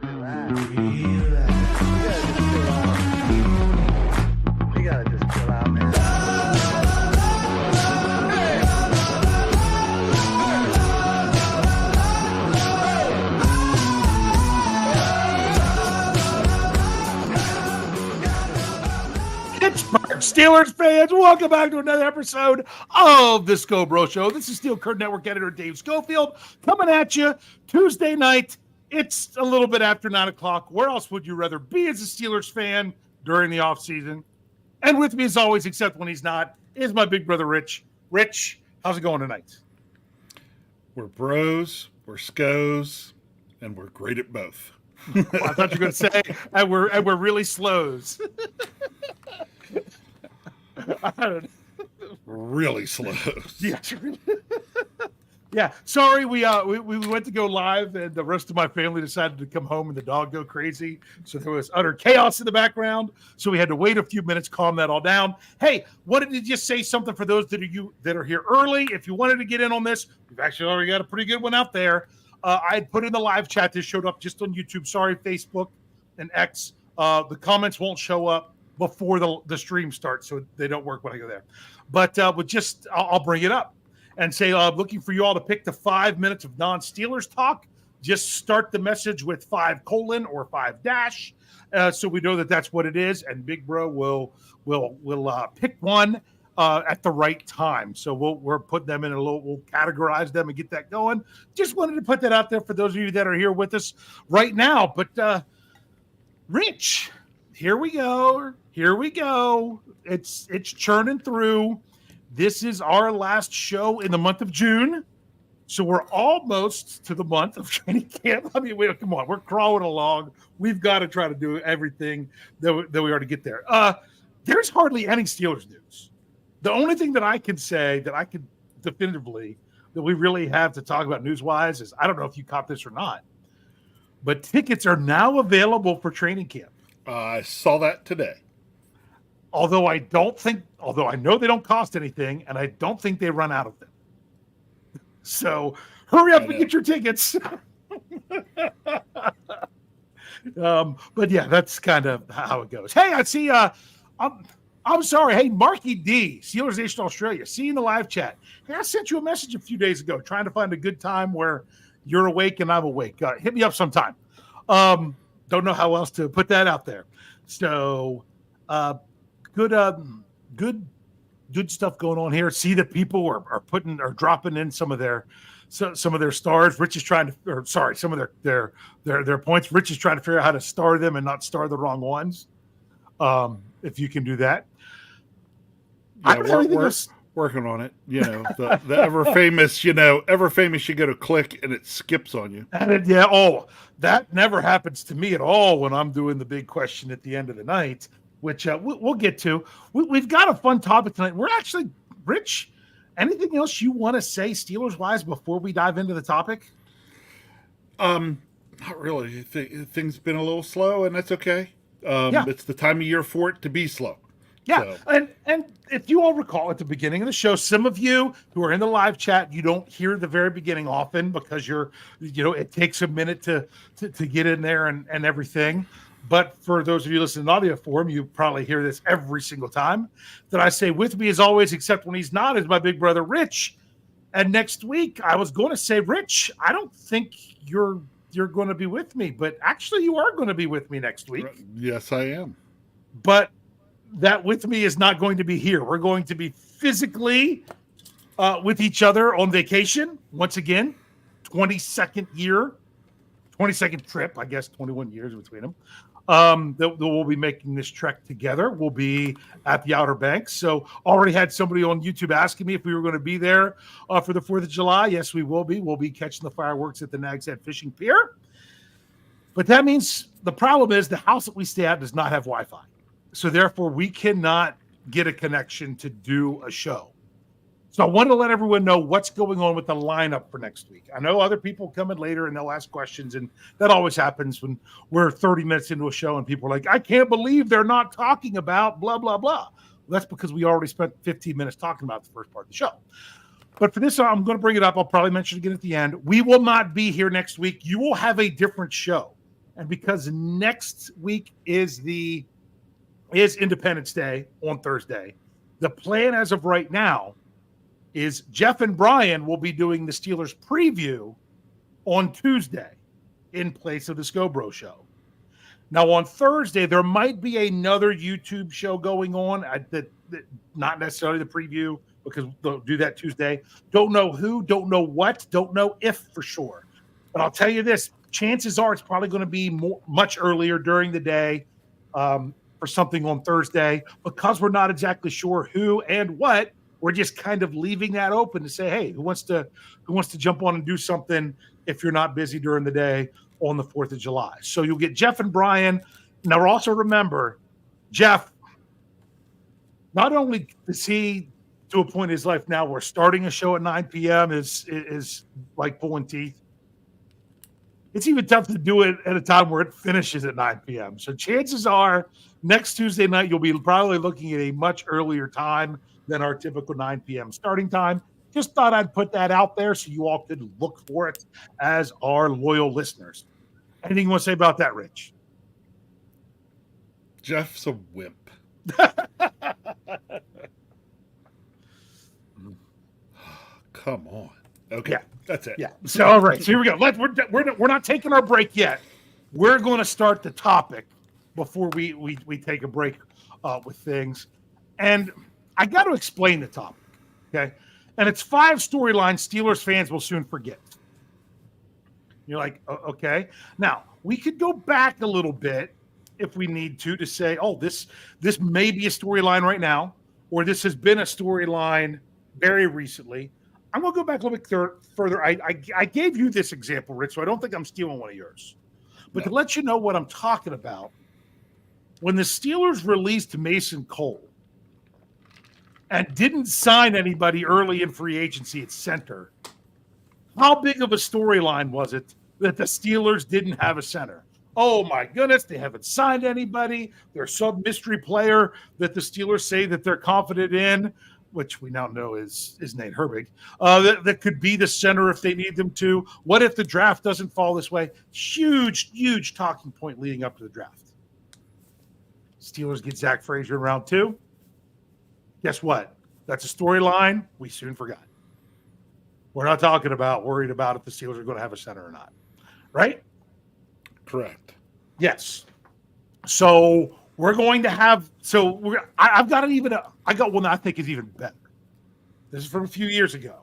Relax. You gotta just chill out, man. Pittsburgh Steelers fans, welcome back to another episode of the Scho Bro Show. This is Steel Curtain Network editor Dave Schofield coming at you Tuesday night. It's a little bit after 9 o'clock. Where else would you rather be as a Steelers fan during the offseason? And with me, as always, except when he's not, is my big brother, Rich. Rich, how's it going tonight? We're bros, we're Schos, and we're great at both. Well, I thought you were going to say, and we're really slows. I don't know. Really slow. Yeah. Yeah. Sorry, we went to go live, and the rest of my family decided to come home, and the dog go crazy. So there was utter chaos in the background. So we had to wait a few minutes, calm that all down. Hey, wanted to just say something for those that are here early. If you wanted to get in on this, we've actually already got a pretty good one out there. I had put in the live chat. This showed up just on YouTube. Sorry, Facebook and X. The comments won't show up before the stream starts, so they don't work when I go there. But I'll bring it up and say, looking for you all to pick the 5 minutes of non-Steelers talk. Just start the message with 5 colon or 5 dash, so we know that that's what it is. And Big Bro will pick one at the right time. So we're putting them in we'll categorize them and get that going. Just wanted to put that out there for those of you that are here with us right now. But Rich, here we go. It's churning through. This is our last show in the month of June. So we're almost to the month of training camp. I mean, come on, we're crawling along. We've got to try to do everything that we are to get there. There's hardly any Steelers news. The only thing that I can say that I can definitively that we really have to talk about news-wise is, I don't know if you caught this or not, but tickets are now available for training camp. I saw that today. Although I know they don't cost anything, and I don't think they run out of them. So hurry up and get your tickets. But yeah, that's kind of how it goes. Hey, I see. I'm sorry. Hey, Marky D, Steelers Nation Australia. See you in the live chat. Hey, I sent you a message a few days ago trying to find a good time where you're awake and I'm awake. Hit me up sometime. Don't know how else to put that out there. So good stuff going on here. See that people are dropping in some of their stars. Rich is trying to, some of their points. Rich is trying to figure out how to star them and not star the wrong ones. If you can do that. Yeah, we're working on it. You know, the ever famous, you go to click and it skips on you. And that never happens to me at all when I'm doing the big question at the end of the night, which we'll get to. We've got a fun topic tonight. We're actually, Rich, anything else you want to say Steelers-wise before we dive into the topic? Not really. Things been a little slow, and that's okay. It's the time of year for it to be slow. Yeah, so. And if you all recall at the beginning of the show, some of you who are in the live chat, you don't hear the very beginning often because it takes a minute to get in there and everything. But for those of you listening in audio form, you probably hear this every single time that I say with me as always, except when he's not, is my big brother, Rich. And next week, I was going to say, Rich, I don't think you're going to be with me, but actually you are going to be with me next week. Yes, I am. But that with me is not going to be here. We're going to be physically with each other on vacation. Once again, 22nd trip, I guess 21 years between them. That we'll be making this trek together. We'll be at the Outer Banks. So already had somebody on YouTube asking me if we were going to be there for the 4th of July. Yes, we will be. We'll be catching the fireworks at the Nag's Head Fishing Pier. But that means the problem is the house that we stay at does not have Wi-Fi. So therefore, we cannot get a connection to do a show. So I want to let everyone know what's going on with the lineup for next week. I know other people come in later and they'll ask questions, and that always happens when we're 30 minutes into a show and people are like, I can't believe they're not talking about blah, blah, blah. Well, that's because we already spent 15 minutes talking about the first part of the show. But for this, I'm going to bring it up. I'll probably mention it again at the end. We will not be here next week. You will have a different show. and because next week is Independence Day on Thursday, the plan as of right now is Jeff and Brian will be doing the Steelers preview on Tuesday in place of the Scho Bro Show. Now on Thursday, there might be another YouTube show going on that not necessarily the preview, because they'll do that Tuesday. Don't know who, don't know what, don't know if for sure. But I'll tell you this, chances are it's probably going to be much earlier during the day for something on Thursday, because we're not exactly sure who and what. We're just kind of leaving that open to say, hey, who wants to jump on and do something if you're not busy during the day on the 4th of July. So you'll get Jeff and Brian. Now also remember, Jeff, not only is he to a point in his life now where starting a show at 9 p.m. is like pulling teeth, it's even tough to do it at a time where it finishes at 9 p.m. So chances are next Tuesday night, you'll be probably looking at a much earlier time than our typical 9 p.m. starting time. Just thought I'd put that out there so you all could look for it as our loyal listeners. Anything you want to say about that, Rich? Jeff's a wimp. Come on. Okay, yeah. That's it. Yeah. So, all right. So here we go. We're not taking our break yet. We're going to start the topic before we take a break with things. And I got to explain the topic, okay? And it's 5 storylines Steelers fans will soon forget. You're like, okay. Now, we could go back a little bit if we need to say, oh, this may be a storyline right now, or this has been a storyline very recently. I'm going to go back a little bit further. I gave you this example, Rich, so I don't think I'm stealing one of yours. But to let you know what I'm talking about, when the Steelers released Mason Cole and didn't sign anybody early in free agency at center, how big of a storyline was it that the Steelers didn't have a center? Oh, my goodness, they haven't signed anybody. There's some mystery player that the Steelers say that they're confident in, which we now know is Nate Herbig, that could be the center if they need them to. What if the draft doesn't fall this way? Huge, huge talking point leading up to the draft. Steelers get Zach Frazier in round 2. Guess what? That's a storyline we soon forgot. We're not worried about if the Steelers are going to have a center or not. Right? Correct. Yes. So we're going to have. I got one that I think is even better. This is from a few years ago.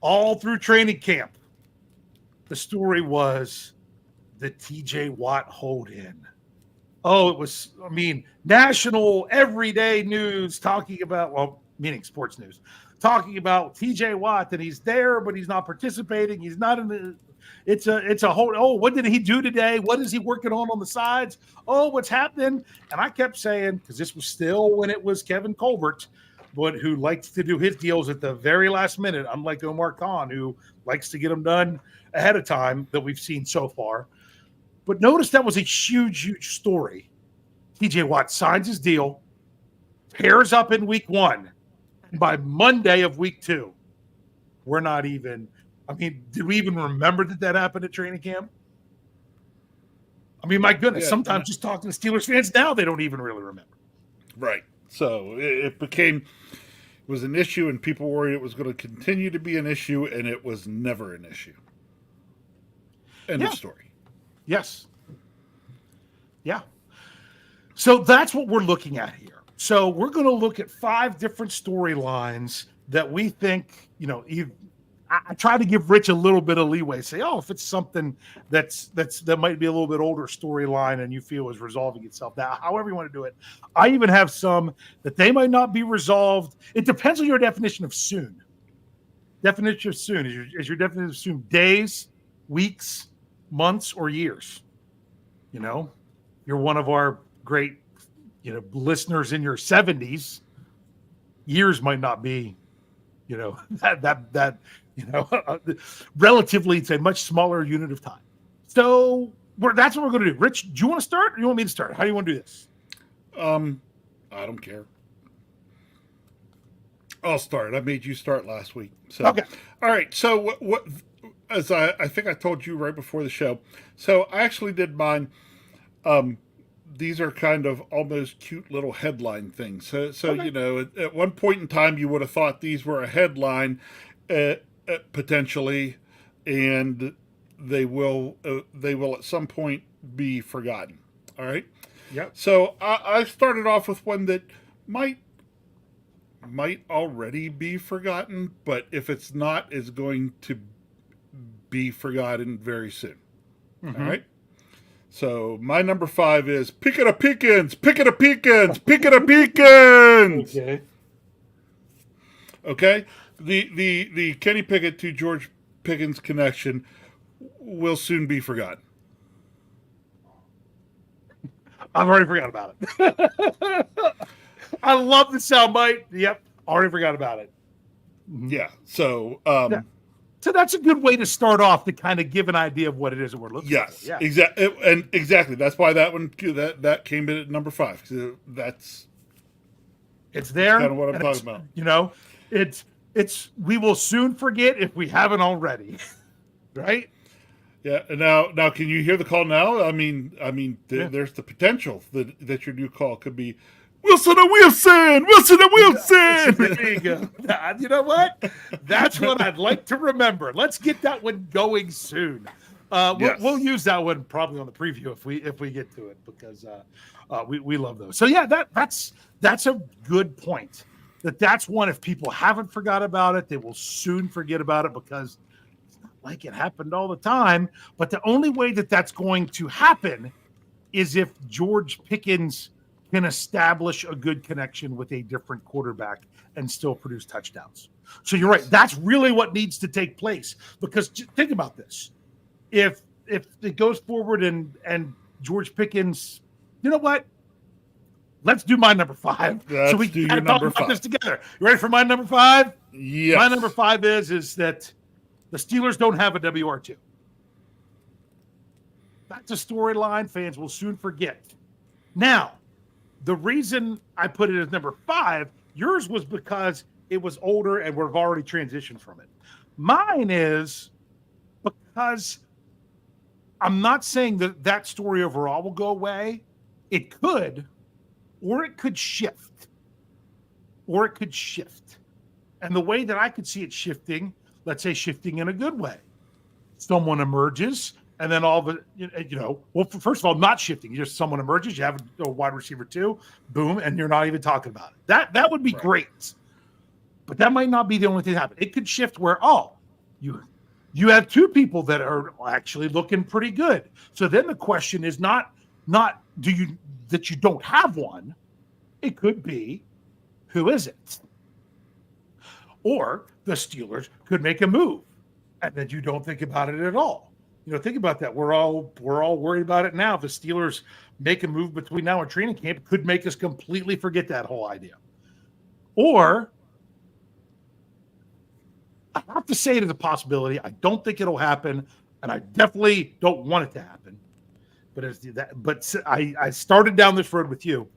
All through training camp, the story was the TJ Watt hold-in. Oh, it was, national everyday news talking about, meaning sports news, talking about TJ Watt, that he's there, but he's not participating. He's not in the. It's a whole. Oh, what did he do today? What is he working on the sides? Oh, what's happening? And I kept saying, because this was still when it was Kevin Colbert, but who likes to do his deals at the very last minute, unlike Omar Khan, who likes to get them done ahead of time that we've seen so far. But notice that was a huge, huge story. TJ Watt signs his deal, pairs up in week 1, and by Monday of week 2, we're not even. Did we even remember that happened at training camp? My goodness, sometimes just talking to Steelers fans now, they don't even really remember. Right. So it was an issue, and people worried it was going to continue to be an issue, and it was never an issue. End of story. Yes. Yeah. So that's what we're looking at here. So we're going to look at 5 different storylines that we think, I try to give Rich a little bit of leeway. Say, if it's something that might be a little bit older storyline and you feel is resolving itself now, however you want to do it. I even have some that they might not be resolved. It depends on your definition of soon. Definition of soon is your definition of soon days, weeks, months, or years. You're one of our great, listeners in your 70s. Years might not be, relatively, it's a much smaller unit of time. So that's what we're going to do. Rich, do you want to start or do you want me to start? How do you want to do this? I don't care. I'll start. I made you start last week. So, okay. All right. So what as I think I told you right before the show, so I actually did mine. These are kind of almost cute little headline things. So Okay. you know, at one point in time, you would have thought these were a headline, potentially, and they will at some point be forgotten. All right. Yep. So I started off with one that might already be forgotten, but if it's not, is going to be forgotten very soon. All Mm-hmm. right. So my number 5 is pick it a Pickens, pick it a Pickens, pick it a Pickens. Okay. Okay. The Kenny Pickett to George Pickens connection will soon be forgotten. I've already forgot about it. I love the soundbite. Yep. Already forgot about it. Yeah. So Yeah. So that's a good way to start off to kind of give an idea of what it is that we're looking yes, for. Yeah. exactly, and exactly. That's why that one that came in at number 5. That's It's there. kind of what I'm and talking about. You know, it's we will soon forget if we haven't already. Right? Yeah. And now, can you hear the call now? I mean, Yeah. there's the potential that your new call could be Wilson and Wilson, Wilson and Wilson. There you go. You know what? That's what I'd like to remember. Let's get that one going soon. Yes. We'll use that one probably on the preview if we get to it because we love those. So yeah, that's a good point. That's one. If people haven't forgot about it, they will soon forget about it because it's not like it happened all the time. But the only way that that's going to happen is if George Pickens can establish a good connection with a different quarterback and still produce touchdowns. So you're right. That's really what needs to take place because think about this. If it goes forward and George Pickens, you know what? Let's do my number 5. Let's so we do can your talk number about 5. this together. You ready for my number 5? Yes. My number 5 is that the Steelers don't have a WR2. That's a storyline fans will soon forget. Now, the reason I put it as number 5, yours was because it was older and we've already transitioned from it. Mine is because I'm not saying that story overall will go away. It could, or it could shift. And the way that I could see it shifting, let's say shifting in a good way. Someone emerges, and then all the, well, first of all, not shifting. Just someone emerges, you have a wide receiver 2, boom, and you're not even talking about it. That would be great. But that might not be the only thing that happen. It could shift where, you have 2 people that are actually looking pretty good. So then the question is not you don't have one. It could be, who is it? Or the Steelers could make a move, and then you don't think about it at all. Think about that. We're all worried about it now. If the Steelers make a move between now and training camp, it could make us completely forget that whole idea. Or I have to say it is a possibility. I don't think it'll happen, and I definitely don't want it to happen. But I started down this road with you.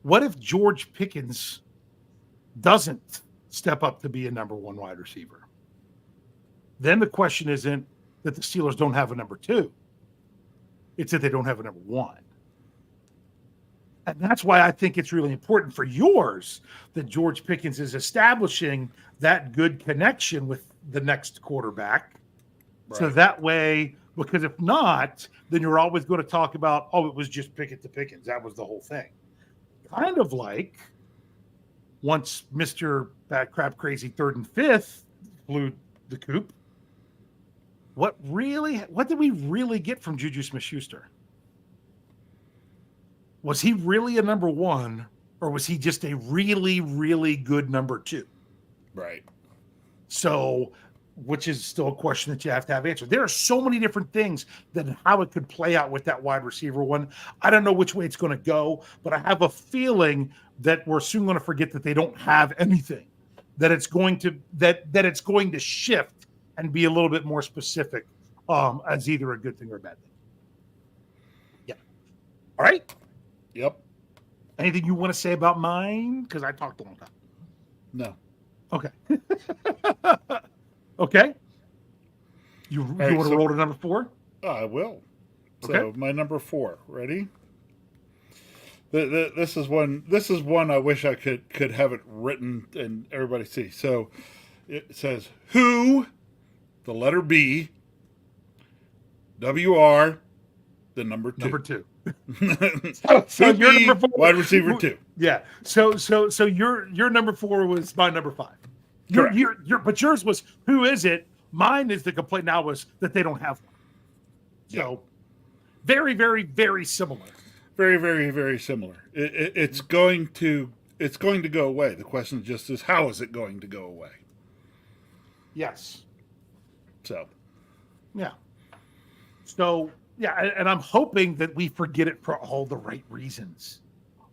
What if George Pickens doesn't step up to be a number 1 wide receiver? Then the question isn't that the Steelers don't have a number 2. It's that they don't have a number 1. And that's why I think it's really important for yours that George Pickens is establishing that good connection with the next quarterback. Right. So that way, because if not, then you're always going to talk about, it was just Pickett to Pickens. That was the whole thing. Kind of like once Mr. Bad Crap Crazy 3rd and 5th blew the coop. What did we really get from Juju Smith-Schuster? Was he really a number 1, or was he just a really, really good number 2? Right. So, which is still a question that you have to have answered. There are so many different things that how it could play out with that wide receiver one. I don't know which way it's going to go, but I have a feeling that we're soon going to forget that they don't have anything. That it's going to it's going to shift and be a little bit more specific as either a good thing or a bad thing. Yeah. All right. Yep. Anything you want to say about mine? Because I talked a long time. No. Okay. Okay. You right, want to so roll to number 4? I will. So Okay. my number 4. Ready? This is one. This is one I wish I could have it written and everybody see. So it says who, the letter B, WR, the number 2. Number 2. So Who your be number 4, wide receiver 2. Yeah. So your number 4 was my number 5. Correct. But yours was who is it? Mine is the complaint now was that they don't have one. So very, very, very similar. Very, very, very similar. It's going to go away. The question just is how is it going to go away? Yes. So Yeah. So yeah, and I'm hoping that we forget it for all the right reasons.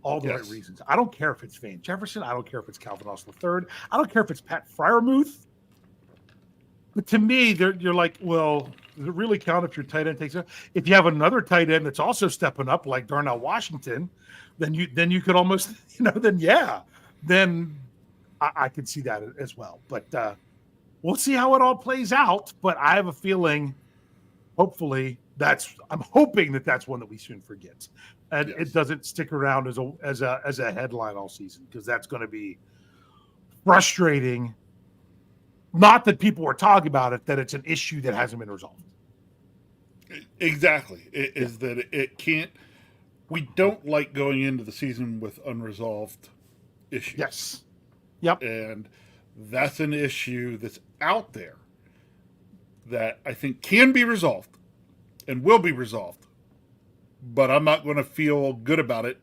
All the right reasons. I don't care if it's Van Jefferson. I don't care if it's Calvin Austin III. I don't care if it's Pat Fryermuth. But to me, you're like, well, does it really count if your tight end takes it? If you have another tight end that's also stepping up, like Darnell Washington, then you could almost, then I could see that as well. But we'll see how it all plays out. But I have a feeling, hopefully, I'm hoping that's one that we soon forget, and it doesn't stick around as a headline all season, because that's going to be frustrating. Not that people were talking about it, that it's an issue that hasn't been resolved. exactly, that it can't. We don't like going into the season with unresolved issues. Yes. Yep. And that's an issue that's out there that I think can be resolved and will be resolved. But I'm not going to feel good about it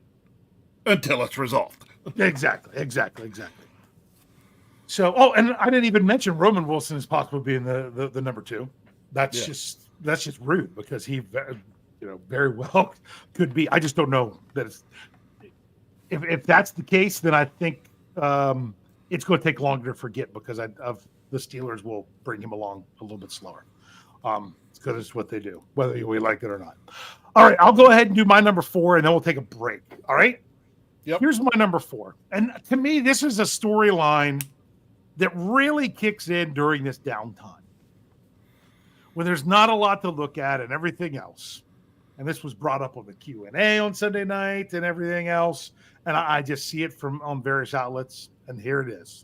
until it's resolved. Exactly. So, and I didn't even mention Roman Wilson as possibly being the number 2. That's just rude, because he, very well could be. I just don't know that it's. If that's the case, then I think it's going to take longer to forget, because of the Steelers will bring him along a little bit slower. It's because it's what they do, whether we like it or not. All right, I'll go ahead and do my number 4, and then we'll take a break. All right. Yep. Here's my number 4, and to me, this is a storyline that really kicks in during this downtime, when there's not a lot to look at and everything else. And this was brought up on the Q&A on Sunday night and everything else. And I just see it on various outlets. And here it is.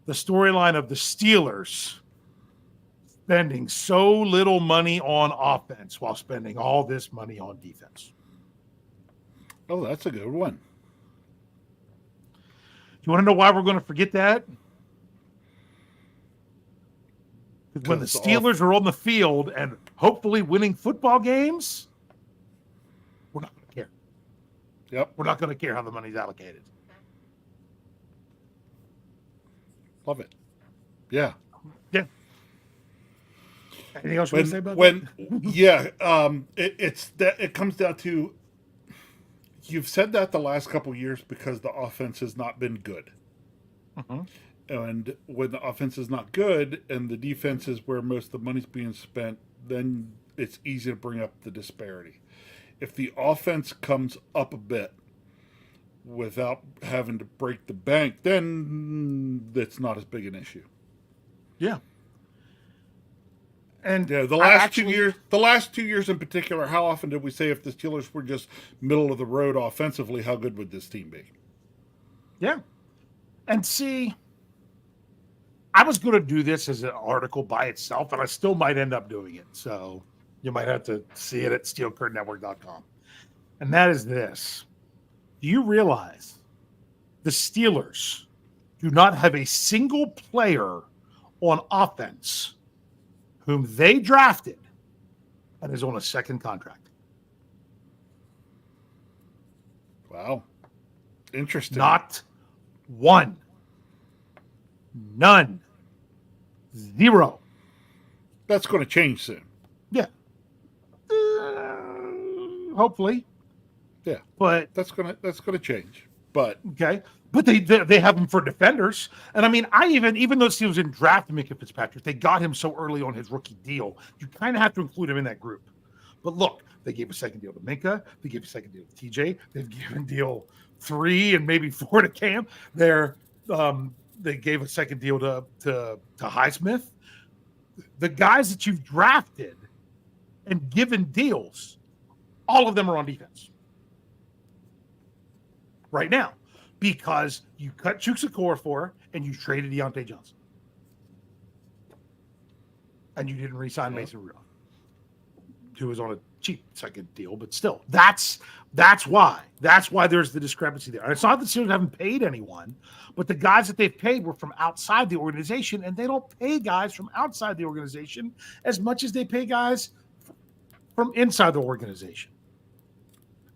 The storyline of the Steelers spending so little money on offense while spending all this money on defense. Oh, that's a good one. You want to know why we're going to forget that? Because when the Steelers are on the field and hopefully winning football games, we're not going to care. Yep. We're not going to care how the money's allocated. Love it. Yeah. Yeah. Anything else you want to say about that? It comes down to, you've said that the last couple of years because the offense has not been good. Mm-hmm. And when the offense is not good and the defense is where most of the money's being spent, then it's easy to bring up the disparity. If the offense comes up a bit without having to break the bank, then it's not as big an issue. Yeah. And the last 2 years in particular, how often did we say if the Steelers were just middle of the road offensively, how good would this team be? Yeah. And see, I was going to do this as an article by itself, and I still might end up doing it. So you might have to see it at steelcurtainnetwork.com. And that is this. Do you realize the Steelers do not have a single player on offense whom they drafted and is on a second contract? Wow. Interesting. Not one. None. Zero. That's going to change soon. Yeah. Hopefully. Yeah. But that's going to change. But okay. But they have him for defenders. And I mean, even though Steelers didn't draft Minka Fitzpatrick, they got him so early on his rookie deal. You kind of have to include him in that group. But look, they gave a second deal to Minka. They gave a second deal to TJ. They've given deal 3 and maybe 4 to Cam. They gave a second deal to Highsmith. the guys that you've drafted and given deals, all of them are on defense right now because you cut Chukwuekorfor for and you traded Deontay Johnson. And you didn't re-sign Mason Rudolph, who was on a cheap second deal, but still, that's why there's the discrepancy there. And it's not that the Steelers haven't paid anyone, but the guys that they've paid were from outside the organization, and they don't pay guys from outside the organization as much as they pay guys from inside the organization.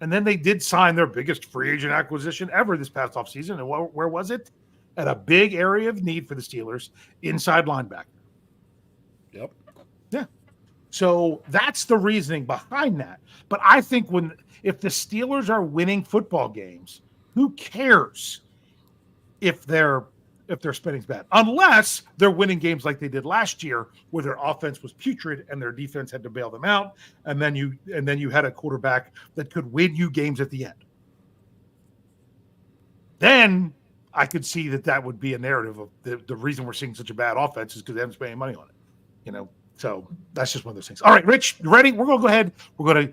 And then they did sign their biggest free agent acquisition ever this past offseason. And where was it? At a big area of need for the Steelers, inside linebacker. Yep. Yeah. So that's the reasoning behind that. But I think if the Steelers are winning football games, who cares if their spending's bad? Unless they're winning games like they did last year, where their offense was putrid and their defense had to bail them out, and then you had a quarterback that could win you games at the end. Then I could see that would be a narrative of the reason we're seeing such a bad offense is because they haven't spent any money on it. So that's just one of those things. All right, Rich, you ready? We're gonna go ahead. We're gonna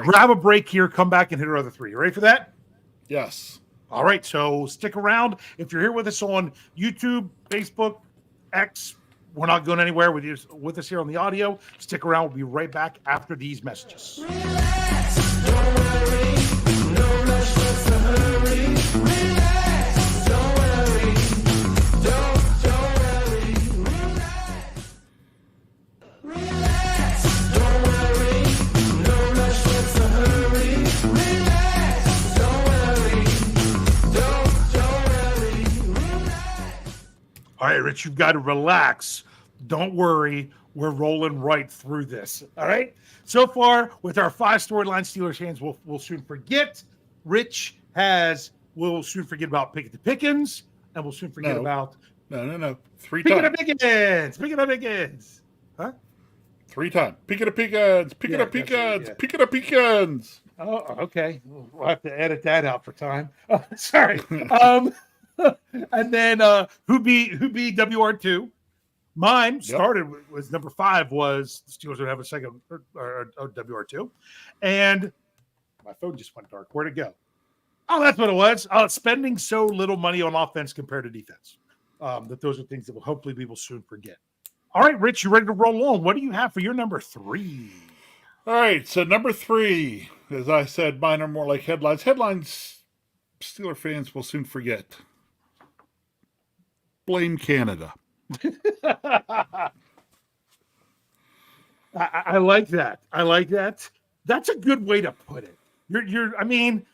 grab a break here, come back and hit our other three. You ready for that? Yes. All right, so stick around. If you're here with us on YouTube, Facebook, X, we're not going anywhere with us here on the audio. Stick around. We'll be right back after these messages. Relax, don't worry, no rush, what's the hurry? Relax, don't worry, don't worry, relax. Relax, don't worry, no rush, what's the hurry? Relax, don't worry, don't worry, relax. All right, Rich, you've got to relax. Don't worry. We're rolling right through this. All right. So far, with our 5 storyline Steelers fans, we'll soon forget. Rich we'll soon forget about Pickens, and we'll soon forget about No. 3 Pickens. times. Picking up Pickens. Huh? 3 times. Picking up Pickens. Picking up Pickens. Picking up Pickens. Oh, okay. We'll have to edit that out for time. Oh, sorry. And then who be WR2? Mine started was number 5 was the Steelers would have a second or WR2. And my phone just went dark. Where'd it go? Oh, that's what it was. Spending so little money on offense compared to defense. That those are things that hopefully we will soon forget. All right, Rich, you ready to roll on? What do you have for your number 3? All right, so number 3, as I said, mine are more like headlines. Headlines Steeler fans will soon forget. Blame Canada. I like that. That's a good way to put it. I mean,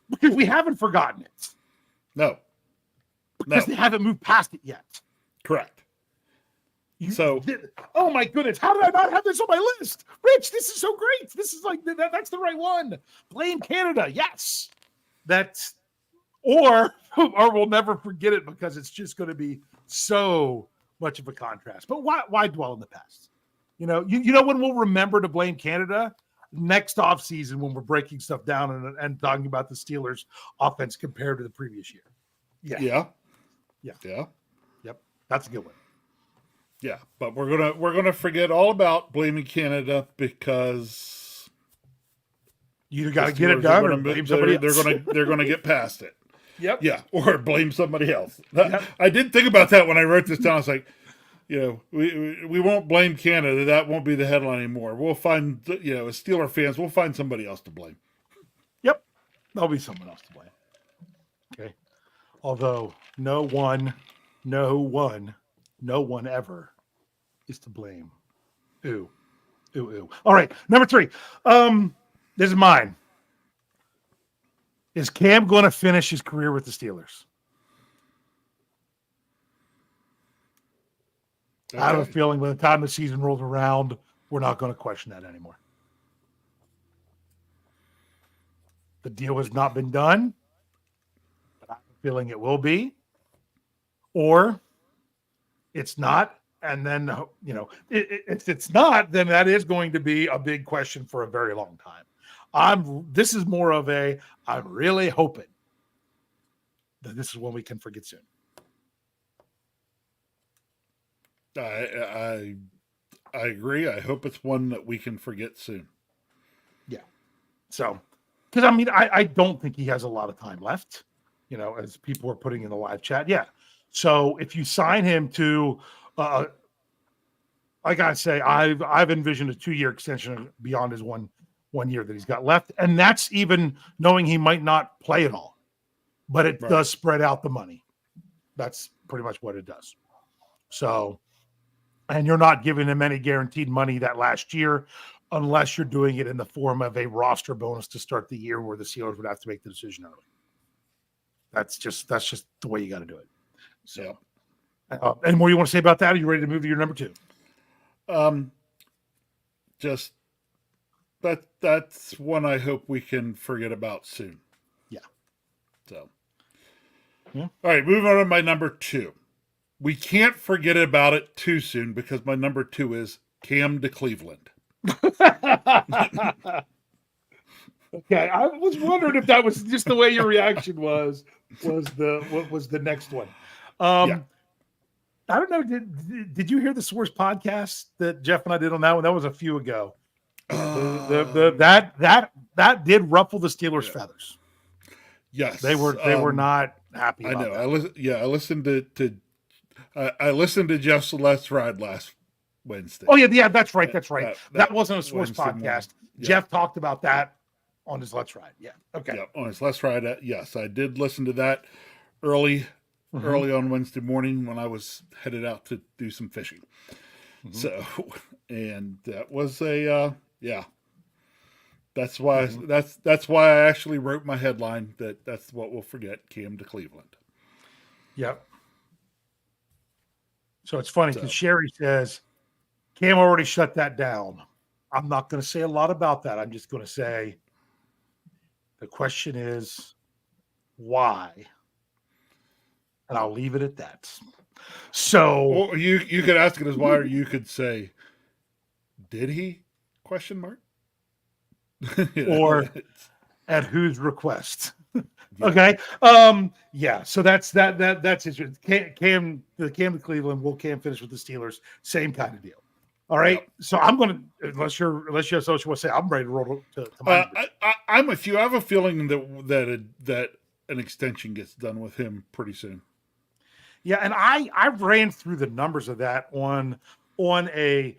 because we haven't forgotten it. No. Because they haven't moved past it yet. Correct. Oh my goodness, how did I not have this on my list? Rich, this is so great. This is like that's the right one. Blame Canada. Yes. Or we'll never forget it because it's just going to be so much of a contrast. But why dwell in the past? You know when we'll remember to blame Canada? Next offseason when we're breaking stuff down and talking about the Steelers offense compared to the previous year. Yeah. Yep. That's a good one. Yeah, but we're gonna forget all about blaming Canada because you either got to get it done or blame somebody else. They're gonna get past it. Yep. Yeah, or blame somebody else. Yep. I did think about that when I wrote this down. I was like, we won't blame Canada. That won't be the headline anymore. We'll find, as Steeler fans, we'll find somebody else to blame. Yep. There'll be someone else to blame. Okay. Although no one ever is to blame. Ooh. All right. Number 3. This is mine. Is Cam going to finish his career with the Steelers? Okay. I have a feeling by the time the season rolls around, we're not going to question that anymore. The deal has not been done, but I have a feeling it will be. Or it's not, and then, if it's not, then that is going to be a big question for a very long time. This is more of I'm really hoping that this is one we can forget soon. I agree. I hope it's one that we can forget soon. Yeah. So, because I mean, I don't think he has a lot of time left, as people are putting in the live chat. Yeah. So if you sign him to, I gotta say, I've envisioned a 2-year extension beyond his one year that he's got left, and that's even knowing he might not play at all, but it Right. does spread out the money. That's pretty much what it does. So, and you're not giving him any guaranteed money that last year, unless you're doing it in the form of a roster bonus to start the year, where the Steelers would have to make the decision early. That's just the way you got to do it. So, and more you want to say about that? Are you ready to move to your number 2? Just that's one I hope we can forget about soon. Yeah. So, yeah. All right, moving on to my number 2. We can't forget about it too soon because my number 2 is Cam to Cleveland. Okay, I was wondering if that was just the way your reaction was the next one. Yeah. I don't know. Did you hear the Source podcast that Jeff and I did on that one? That was a few ago. That did ruffle the Steelers' feathers. Yes, they were not happy. I know. That. I listened to I listened to Jeff's Let's Ride last Wednesday. Oh yeah, that's right. That's right. That wasn't a Source Wednesday podcast. Yeah. Jeff talked about that on his Let's Ride. Yeah. Okay. Yeah, on his Let's Ride. Yes, I did listen to that early on Wednesday morning when I was headed out to do some fishing. Mm-hmm. So, and that was a That's why that's why I actually wrote my headline that's what we'll forget, Cam to Cleveland. Yep. So it's funny because Sherry says Cam already shut that down. I'm not going to say a lot about that. I'm just going to say the question is why, and I'll leave it at that. So, or you could ask it as why, or you could say, "Did he?" ? Or at whose request? Okay. Yeah. So that's it. Cam to Cleveland. Will Cam finish with the Steelers? Same kind of deal. All right. Yep. So I'm gonna unless you have something you want to say, I'm ready to roll to my I'm with you. I have a feeling that an extension gets done with him pretty soon. Yeah, and I ran through the numbers of that on a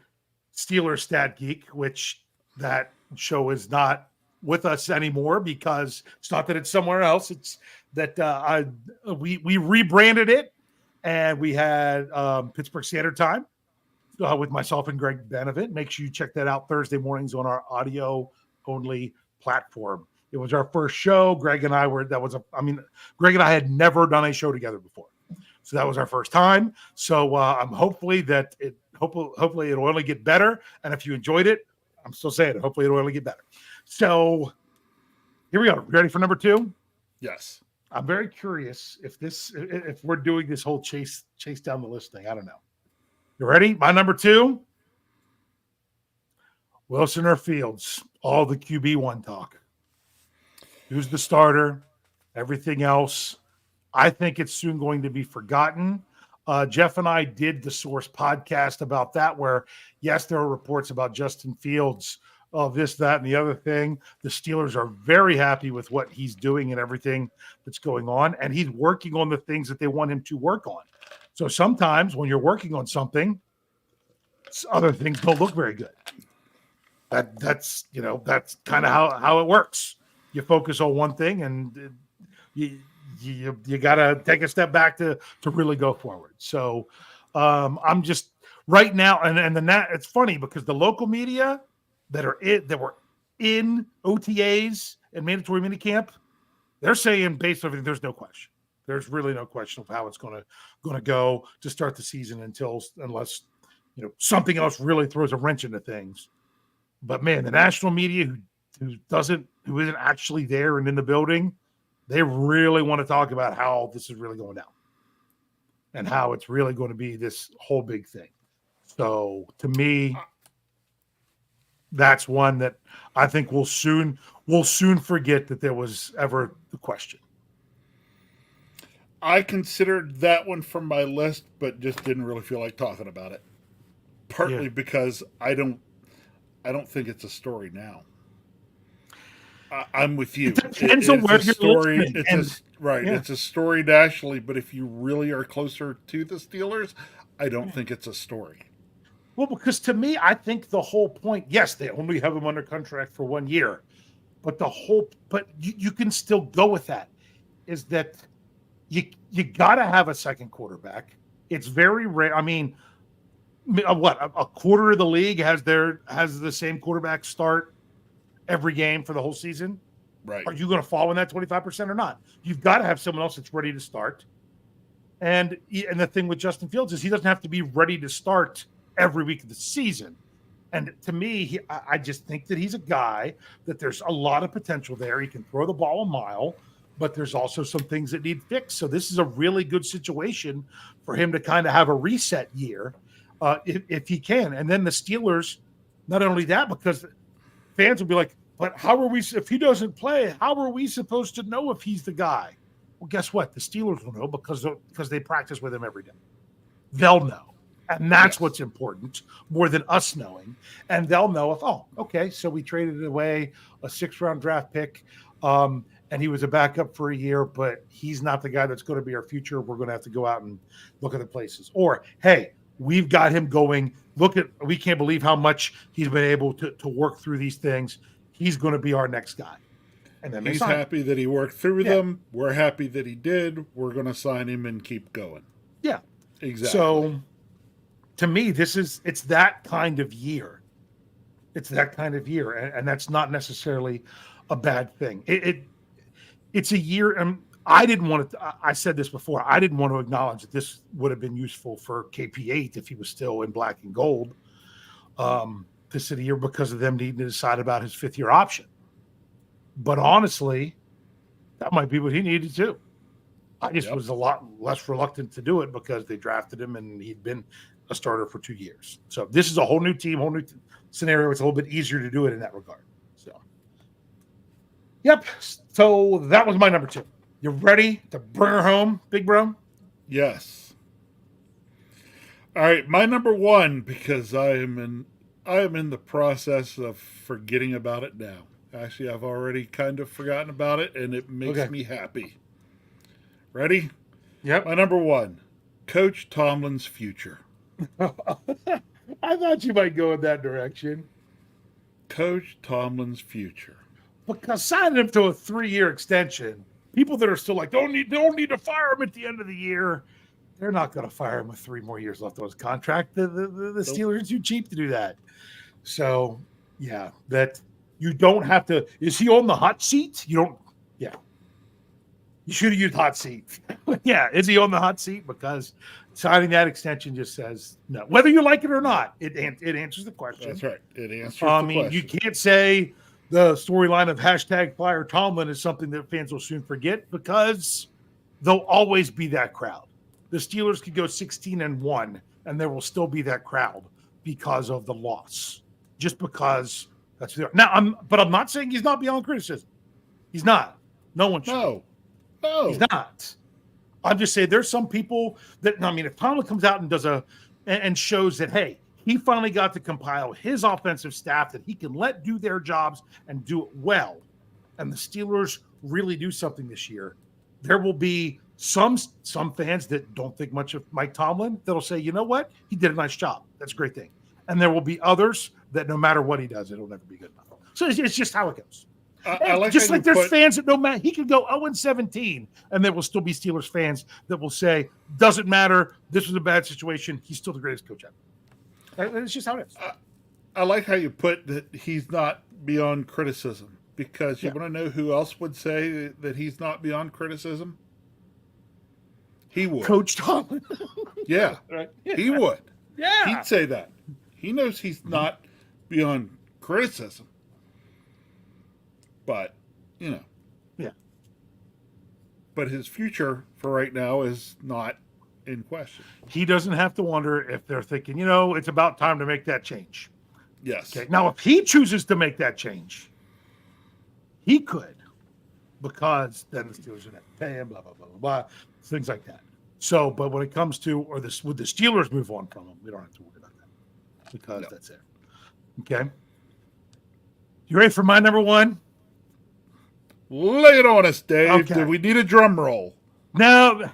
Steelers Stat Geek, which that show is not with us anymore because it's not that it's somewhere else. It's that we rebranded it, and we had Pittsburgh Standard Time with myself and Greg Benevit. Make sure you check that out Thursday mornings on our audio only platform. It was our first show. Greg and I had never done a show together before. So that was our first time. So I'm hopefully it'll only get better. And if you enjoyed it, I'm still saying it. Hopefully it'll only get better. So here we go. Ready for number 2? Yes. I'm very curious if we're doing this whole chase down the list thing. I don't know. You ready? My number 2, Wilson or Fields. All the QB1 talk. Who's the starter? Everything else. I think it's soon going to be forgotten. Jeff and I did the Source podcast about that, where, yes, there are reports about Justin Fields, this, that, and the other thing. The Steelers are very happy with what he's doing and everything that's going on, and he's working on the things that they want him to work on. So sometimes when you're working on something, other things don't look very good. That's kind of how it works. You focus on one thing, and you got to take a step back to really go forward. So I'm just right now, and it's funny because the local media that were in OTAs and mandatory minicamp, they're saying based on everything, there's no question. There's really no question of how it's going to go to start the season unless something else really throws a wrench into things. But man, the national media who isn't actually there and in the building, they really want to talk about how this is really going down and how it's really going to be this whole big thing. So to me, that's one that I think we'll soon forget that there was ever the question. I considered that one from my list, but just didn't really feel like talking about it. Partly Yeah. because I don't think it's a story now. I'm with you. It depends on it's where a you're story. listening. Yeah. It's a story nationally, but if you really are closer to the Steelers, I don't think it's a story. Well, because to me, I think the whole point, yes, they only have him under contract for 1 year, but you can still go with that, is that you got to have a second quarterback. It's very rare. I mean, a quarter of the league has the same quarterback start every game for the whole season. Right. Are you going to fall in that 25% or not? You've got to have someone else that's ready to start. And the thing with Justin Fields is he doesn't have to be ready to start every week of the season. And to me, I just think that he's a guy that there's a lot of potential there. He can throw the ball a mile, but there's also some things that need fixed. So this is a really good situation for him to kind of have a reset year if he can. And then the Steelers, not only that, because fans will be like, but if he doesn't play, how are we supposed to know if he's the guy? Well, guess what? The Steelers will know because they practice with him every day. They'll know. And that's what's important more than us knowing. And they'll know okay, so we traded away a 6th-round draft pick, and he was a backup for a year, but he's not the guy that's going to be our future. We're going to have to go out and look at the places. Or, hey, we've got him going. We can't believe how much he's been able to work through these things. He's going to be our next guy. And then he's happy that he worked through them. We're happy that he did. We're going to sign him and keep going. Yeah. Exactly. So to me, it's that kind of year. It's that kind of year. And that's not necessarily a bad thing. It's a year. And I didn't want to, I said this before, I didn't want to acknowledge that this would have been useful for KP8 if he was still in black and gold this year because of them needing to decide about his 5th-year option. But honestly, that might be what he needed too. I just was a lot less reluctant to do it because they drafted him and he'd been a starter for 2 years. So this is a whole new team, whole new scenario. It's a little bit easier to do it in that regard. So, yep. So that was my number 2. You ready to bring her home, Big Bro? Yes. All right, my number 1, because I am in the process of forgetting about it now. Actually, I've already kind of forgotten about it, and it makes me happy. Ready? Yep. My number 1, Coach Tomlin's future. I thought you might go in that direction. Coach Tomlin's future. Because signing him to a 3-year extension, people that are still like, don't need to fire him at the end of the year, they're not going to fire him with 3 more years left on his contract. The Steelers are too cheap to do that. So, yeah, that you don't have to. Is he on the hot seat? You don't. Yeah. You should have used hot seat. Yeah. Is he on the hot seat? Because signing that extension just says no. Whether you like it or not, it answers the question. That's right. It answers the question. You can't say the storyline of #Fire Tomlin is something that fans will soon forget because there'll always be that crowd. The Steelers could go 16-1, and there will still be that crowd because of the loss. Just because that's there. Now, I'm not saying he's not beyond criticism. He's not. No one should. No. He's not. I'm just saying there's some people that, I mean, if Tomlin comes out and shows that, hey, he finally got to compile his offensive staff that he can let do their jobs and do it well, and the Steelers really do something this year, there will be some fans that don't think much of Mike Tomlin that'll say, you know what? He did a nice job. That's a great thing. And there will be others that no matter what he does, it'll never be good enough. So it's just how it goes. I like just like there's fans that no matter, he could go 0-17, and there will still be Steelers fans that will say, doesn't matter, this was a bad situation, he's still the greatest coach ever. And it's just how it is. I like how you put that he's not beyond criticism, because you want to know who else would say that he's not beyond criticism? He would. Coach Tomlin. Yeah. Right. He would. Yeah. He'd say that. He knows he's not beyond criticism. But, Yeah. But his future for right now is not in question. He doesn't have to wonder if they're thinking, it's about time to make that change. Yes. Okay. Now, if he chooses to make that change, he could. because then the Steelers would have to pay him, blah, blah, blah, blah, blah, things like that. So, but when it comes to, or this, would the Steelers move on from him, we don't have to worry about that because that's it. Okay. You ready for my number one? Lay it on us, Dave. Okay. Do we need a drum roll? Now,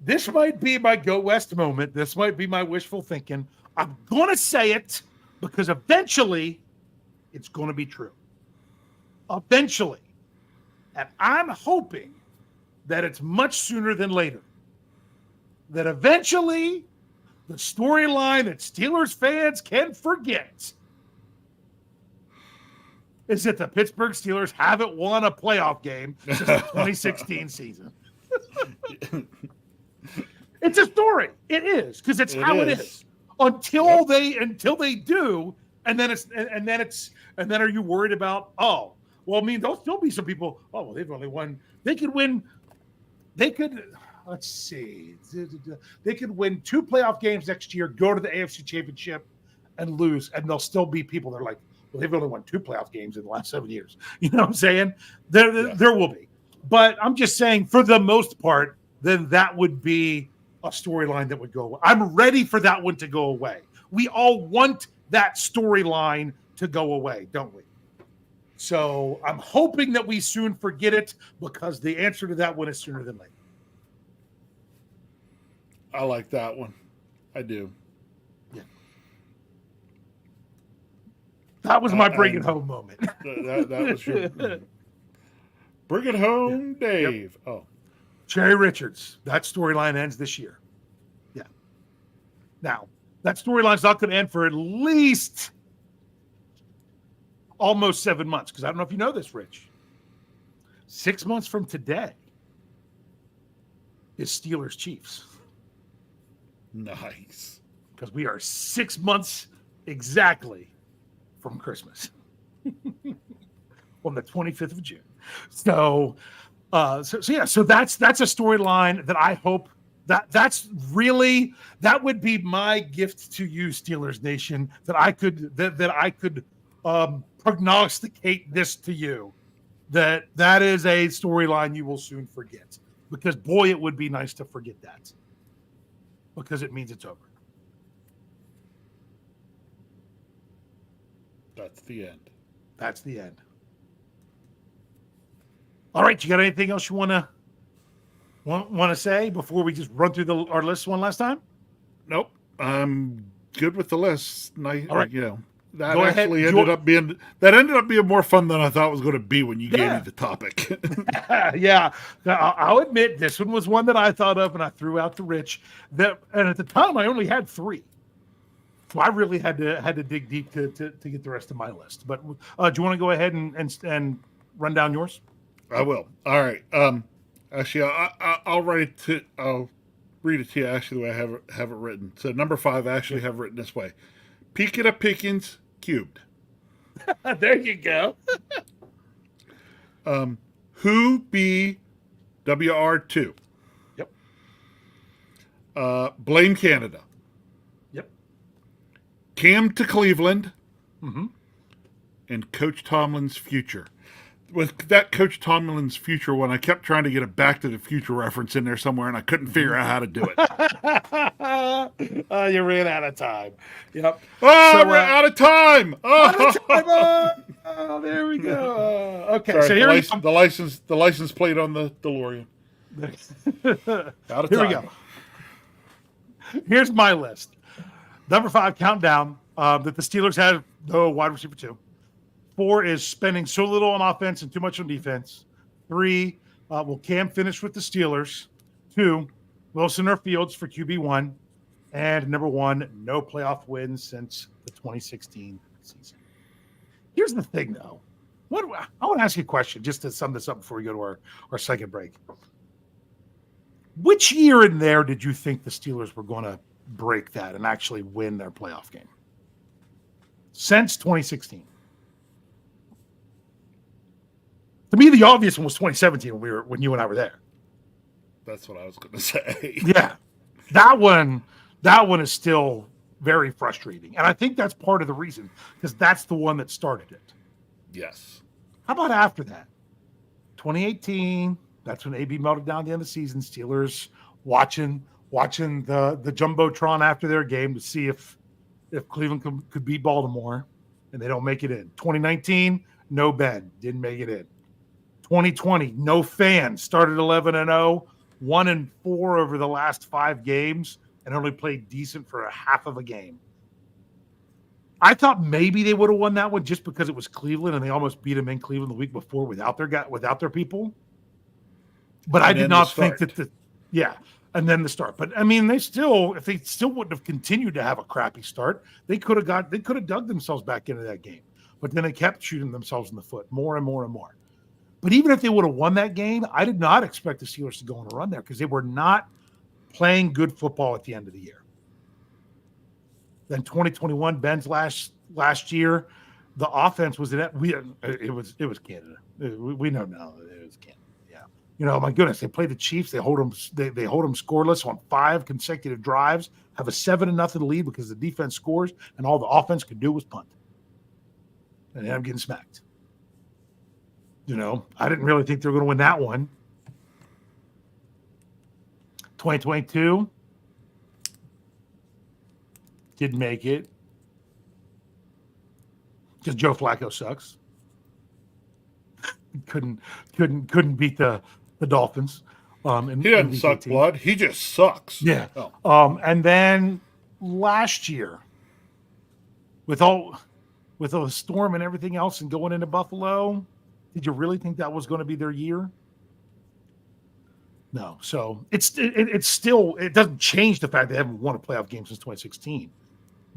this might be my go west moment. This might be my wishful thinking. I'm going to say it because eventually it's going to be true. Eventually. And I'm hoping that it's much sooner than later. That eventually the storyline that Steelers fans can forget is that the Pittsburgh Steelers haven't won a playoff game since the 2016 season. It's a story. It is, because it's how it is. Until they do, and then are you worried about, oh, well, I mean, there'll still be some people, oh, well, they've only won. They could win. Let's see. They could win 2 playoff games next year, go to the AFC Championship, and lose. And there'll still be people that are like, well, they've only won 2 playoff games in the last 7 years. You know what I'm saying? There will be. But I'm just saying, for the most part, then that would be a storyline that would go away. I'm ready for that one to go away. We all want that storyline to go away, don't we? So I'm hoping that we soon forget it, because the answer to that one is sooner than later. I like that one. I do. Yeah. That was my bring it home moment. That was your bring it home, Dave. Yep. Oh, Cherry Richards. That storyline ends this year. Yeah. Now, that storyline's not going to end for at least almost 7 months, because I don't know if you know this, Rich. 6 months from today is Steelers Chiefs. Nice. Because we are 6 months exactly from Christmas. On the 25th of June. So that's a storyline that I hope that would be my gift to you, Steelers Nation, that I could prognosticate this to you, that is a storyline you will soon forget, because boy, it would be nice to forget that, because it means it's over. That's the end. That's the end. All right, you got anything else you want to say before we just run through our list one last time? Nope, I'm good with the list. Nice. All right. You know, that Go actually ahead. ended up being more fun than I thought it was going to be when you gave me the topic. Yeah, I'll admit this one was one that I thought of and I threw out to Rich. And at the time, I only had 3, so I really had to dig deep to get the rest of my list. But do you want to go ahead and run down yours? I will. All right. Actually, I'll read it to you actually the way I have it written. So number 5, I actually have written this way: Peek at Pickens cubed. There you go. Who be WR2? Yep. Blame Canada. Yep. Cam to Cleveland. Mm-hmm. And Coach Tomlin's future. With that Coach Tomlin's future one, I kept trying to get a Back to the Future reference in there somewhere, and I couldn't figure out how to do it. You ran out of time. Yep. Oh, so, we're out of time. Oh, there we go. Okay, sorry, so the license plate on the DeLorean. Out of time. Here we go. Here's my list. Number 5, countdown, that the Steelers have no wide receiver 2. 4 is spending so little on offense and too much on defense. 3, will Cam finish with the Steelers? 2, Wilson or Fields for QB1. And number 1, no playoff wins since the 2016 season. Here's the thing, though. I want to ask you a question just to sum this up before we go to our second break. Which year in there did you think the Steelers were going to break that and actually win their playoff game? Since 2016. To me, the obvious one was 2017 when you and I were there. That's what I was going to say. Yeah, that one is still very frustrating, and I think that's part of the reason, because that's the one that started it. Yes. How about after that? 2018. That's when AB melted down at the end of the season. Steelers watching the jumbotron after their game to see if Cleveland could beat Baltimore, and they don't make it in. 2019, no Ben, didn't make it in. 2020, no fans, started 11-0, 1-4 over the last 5 games, and only played decent for a half of a game. I thought maybe they would have won that one just because it was Cleveland, and they almost beat them in Cleveland the week before without their people. But I did not think that and then the start. But I mean, if they still wouldn't have continued to have a crappy start, they could have dug themselves back into that game. But then they kept shooting themselves in the foot more and more and more. But even if they would have won that game, I did not expect the Steelers to go on a run there because they were not playing good football at the end of the year. Then 2021, Ben's last year, the offense was it was Canada. We know now it was Canada. Yeah, my goodness, they play the Chiefs. They hold them scoreless on 5 consecutive drives. Have a 7-0 lead because the defense scores, and all the offense could do was punt. And they end up getting smacked. I didn't really think they were going to win that one. 2022. Didn't make it. Because Joe Flacco sucks. Couldn't beat the Dolphins. He doesn't suck blood. He just sucks. Yeah. Oh. And then last year, with all the storm and everything else and going into Buffalo, did you really think that was going to be their year? No. So it's still, it doesn't change the fact they haven't won a playoff game since 2016.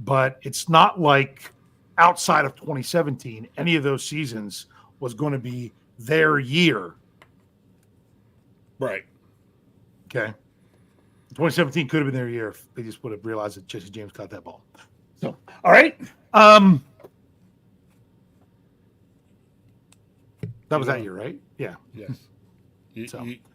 But it's not like outside of 2017, any of those seasons was going to be their year. Right. Okay. 2017 could have been their year if they just would have realized that Jesse James caught that ball. So, all right. That was that year, right? Yeah. Yes.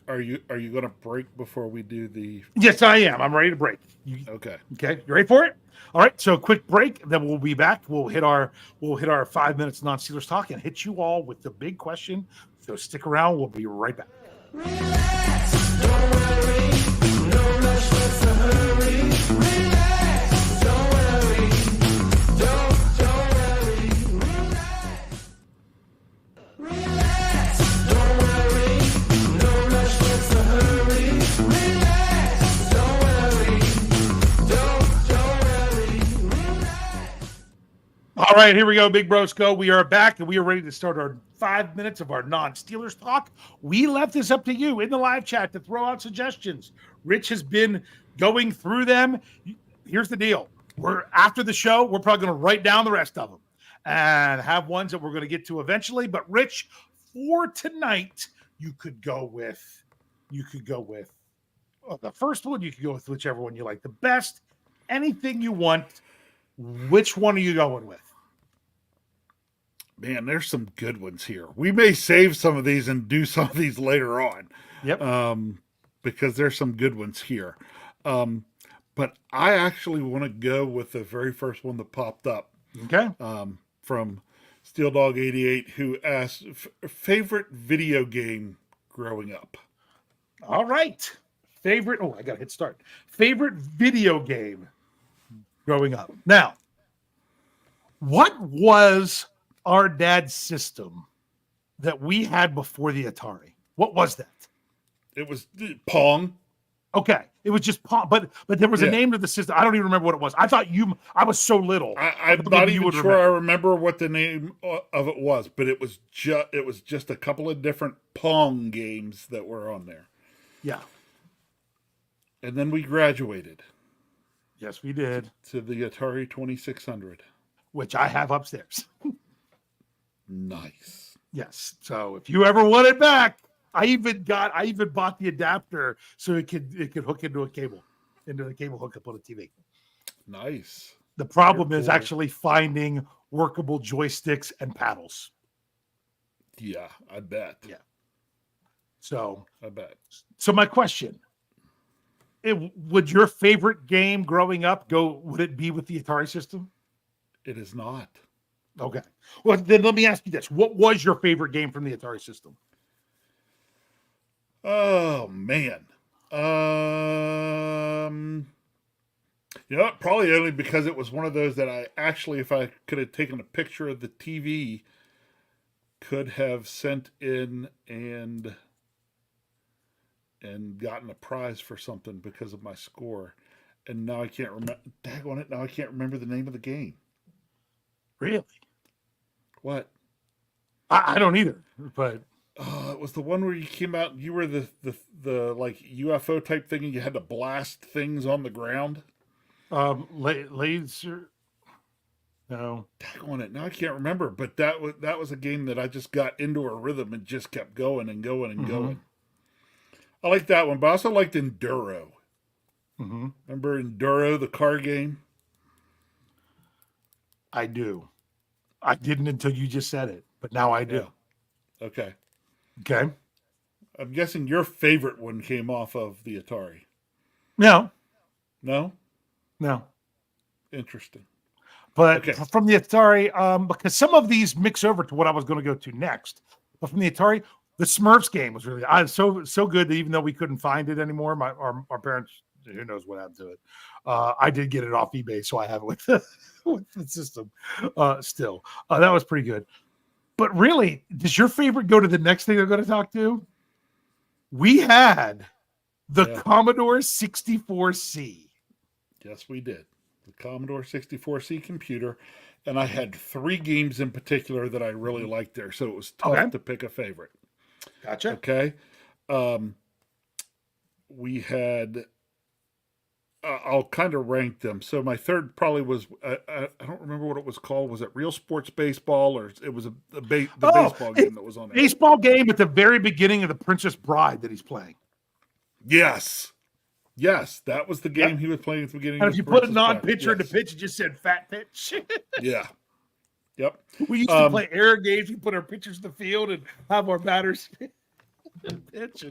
Are you going to break before we do the? Yes, I am. I'm ready to break. Okay. Okay. You ready for it? All right. So quick break. Then we'll be back. We'll hit our 5 minutes non-Steelers talk and hit you all with the big question. So stick around. We'll be right back. Relax, don't worry, no rush, what's the hurry? Relax, don't worry, don't worry, relax, don't worry, no rush, what's the hurry? Relax, don't worry, don't worry, relax. All right, here we go, Big Bro Scho. We are back, and we are ready to start our 5 minutes of our non-Steelers talk. We left this up to you in the live chat to throw out suggestions. Rich has been going through them. Here's the deal. After the show, we're probably going to write down the rest of them and have ones that we're going to get to eventually. But Rich, for tonight, you could go with the first one. You could go with whichever one you like the best. Anything you want. Which one are you going with? Man, there's some good ones here. We may save some of these and do some of these later on. Yep. Because there's some good ones here. But I actually want to go with the very first one that popped up. Okay. From Steel Dog 88, who asked favorite video game growing up. All right. I got to hit start. Favorite video game growing up. Now, what was our dad's system that we had before the Atari? What was that? It was Pong. Okay. It was just Pong, but there was a name to the system. I don't even remember what it was. I was so little. I'm not even sure I remember what the name of it was, but it was just a couple of different Pong games that were on there. Yeah. And then we graduated. Yes, we did. To the Atari 2600. Which I have upstairs. Nice. Yes. So if you ever want it back, I even bought the adapter so it could hook into the cable hookup on a TV. Nice. The problem is actually finding workable joysticks and paddles. Yeah, I bet. Yeah. So I bet. So my question: would your favorite game growing up would it be with the Atari system? It is not. Okay. Well, then let me ask you this. What was your favorite game from the Atari system? Oh man. Probably only because it was one of those that I actually, if I could have taken a picture of the TV, could have sent in and gotten a prize for something because of my score. And now I can't remember. Daggone it! Now I can't remember the name of the game. Really? What? I don't either. But It was the one where you came out and you were the like UFO type thing, and you had to blast things on the ground. laser. No. Daggone it! Now I can't remember. But that was a game that I just got into a rhythm and just kept going and going and going. I like that one, but I also liked Enduro. Remember Enduro, the car game? I do. I didn't until you just said it, but now I do. Yeah. Okay. Okay. I'm guessing your favorite one came off of the Atari. No. No? No. Interesting. But Okay. from the Atari, because some of these mix over to what I was going to go to next. But from the Atari, the Smurfs game was really so good that even though we couldn't find it anymore, our parents, who knows what happened to it. I did get it off eBay, so I have it with with the system still. That was pretty good. But really, does your favorite go to the next thing I'm going to talk to? We had the Commodore 64C. Yes, we did. The Commodore 64C computer. And I had 3 games in particular that I really liked there. So it was tough to pick a favorite. Gotcha. Okay. We had, I'll kind of rank them. So my third probably was, I don't remember what it was called. Was it Real Sports Baseball, or it was the baseball game that was on there? Baseball game at the very beginning of The Princess Bride that he's playing. Yes. Yes, that was the game he was playing at the beginning. And of if you Princess put a non-pitcher in the Bride. pitch, it just said fat pitch. Yeah. Yep. We used to play air games. We put our pitchers in the field and have our batters pitch.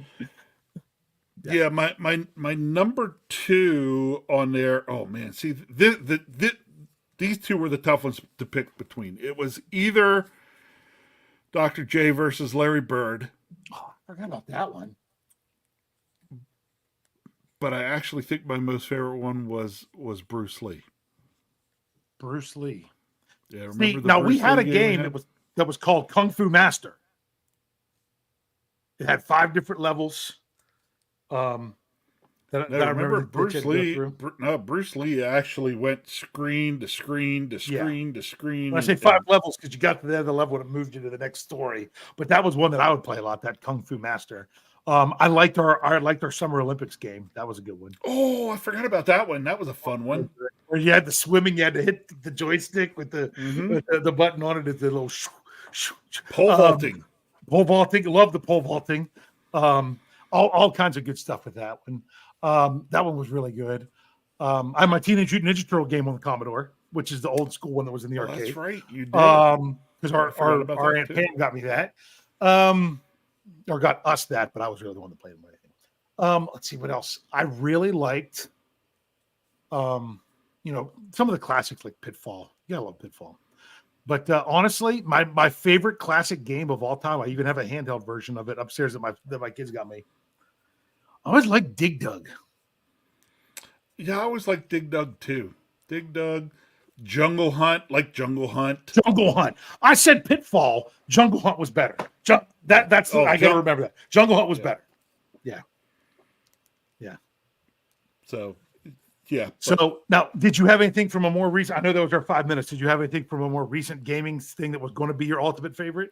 Yeah, my number 2 on there. Oh man, see these two were the tough ones to pick between. It was either Dr. J versus Larry Bird. Oh, I forgot about that one. But I actually think my most favorite one was Bruce Lee. Bruce Lee. Yeah, See, now we had a game that was called Kung Fu Master. It had 5 different levels. That I remember Bruce Lee. Bruce Lee actually went screen to screen to screen to screen. When I say 5 levels, because you got to the end of the level and it moved you to the next story. But that was one that I would play a lot. That Kung Fu Master. I liked our Summer Olympics game. That was a good one. Oh, I forgot about that one. That was a fun one. Where you had the swimming, you had to hit the joystick with the button on it. It's a little pole vaulting. Pole vaulting. Love the pole vaulting. All kinds of good stuff with that one. That one was really good. I had my Teenage Mutant Ninja Turtle game on the Commodore, which is the old school one that was in the arcade. That's right, you did. Because our Aunt Pam got me that. Or got us that, but I was really the one that played them. Let's see what else. I really liked, some of the classics like Pitfall. You gotta love Pitfall. But honestly, my favorite classic game of all time, I even have a handheld version of it upstairs that my kids got me. I always liked Dig Dug. Yeah, I always liked Dig Dug too. Dig Dug, Jungle Hunt, Jungle Hunt. Jungle Hunt. I said Pitfall. Jungle Hunt was better. I got to remember that. Jungle Hunt was better. Yeah. Yeah. So, yeah. So now, did you have anything from a more recent? I know that was our 5 minutes. Did you have anything from a more recent gaming thing that was going to be your ultimate favorite?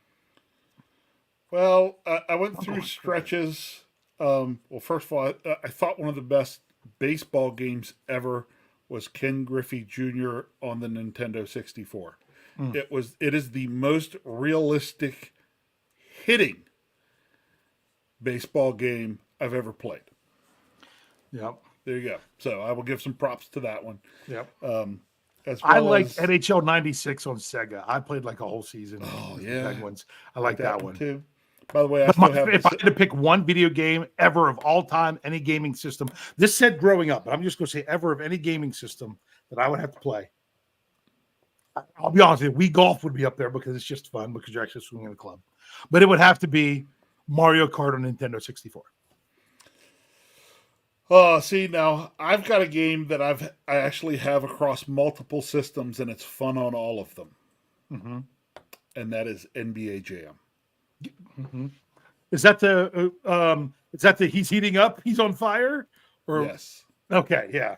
Well, I went through stretches. Well, first of all, I thought one of the best baseball games ever was Ken Griffey Jr. on the Nintendo 64. It is the most realistic hitting baseball game I've ever played. Yep. There you go. So I will give some props to that one. Yep. I liked NHL 96 on Sega. I played like a whole season. Oh, yeah. Ones. I like that one too. By the way, if I had to pick one video game ever of all time, any gaming system, this said growing up, but I'm just going to say ever of any gaming system that I would have to play. I'll be honest with you, Wii Golf would be up there because it's just fun because you're actually swinging the club. But it would have to be Mario Kart on Nintendo 64. Oh, see, now I've got a game that I actually have across multiple systems, and it's fun on all of them, Mm-hmm. and that is NBA Jam. Mm-hmm. Is that the he's heating up, he's on fire? Or Yes. okay, yeah.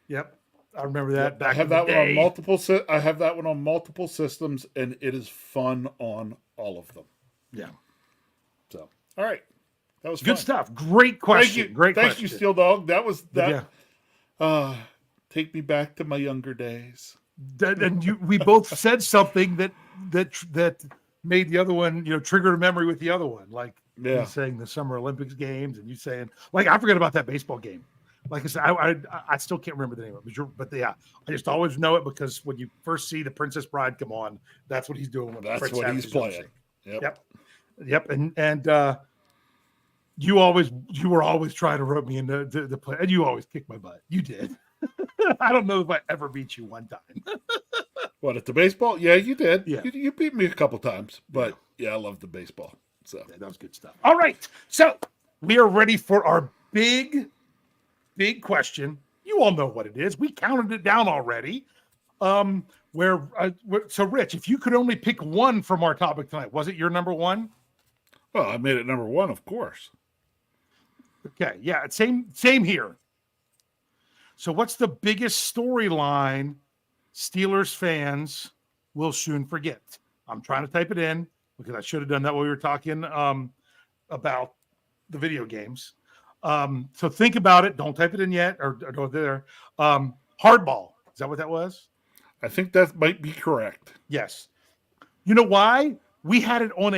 Yep. I remember that I back have in the that one on day. multiple. I have that one on multiple systems, and it is fun on all of them. Yeah. So, all right, that was Good fun. stuff. Great question. Thank you, Great thank question. you, Steel Dog. That was that. Yeah. Take me back to my younger days. And we both said something that made the other one, triggered a memory with the other one. Like Yeah. you saying the Summer Olympics games, and you saying, like, I forgot about that baseball game. Like I said, I still can't remember the name of it, but yeah, I just always know it because when you first see the Princess Bride come on, that's what he's doing. When That's Prince what Harry's he's on playing. scene. Yep. And you were always trying to rope me into the play, and you always kicked my butt. You did. I don't know if I ever beat you one time. What, at the baseball? Yeah, you did. Yeah. You beat me a couple times, but yeah, I love the baseball. So Yeah, that was good stuff. All right, so we are ready for our big question. You all know what it is. We counted it down already. So Rich, if you could only pick one from our topic tonight, was it your number one? well, I made it number one, of course. Okay, yeah, same here. So what's the biggest storyline Steelers fans will soon forget? I'm trying to type it in because I should have done that while we were talking about the video games. So think about it. Don't type it in yet or go there. Hardball. Is that what that was? I think that might be correct. Yes. You know why? We had it on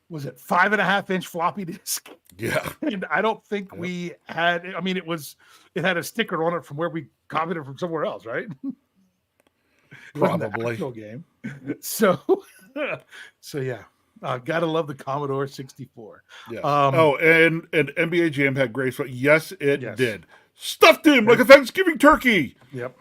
was it 5.5-inch floppy disk? Yeah. And I don't think we had, I mean, it had a sticker on it from where we copied it from somewhere else, right? It wasn't the Probably. actual game. So yeah, gotta love the Commodore 64. Yeah. Um, and NBA Jam had great fun. Yes, it Yes. did. Stuffed him like a Thanksgiving turkey. Yep.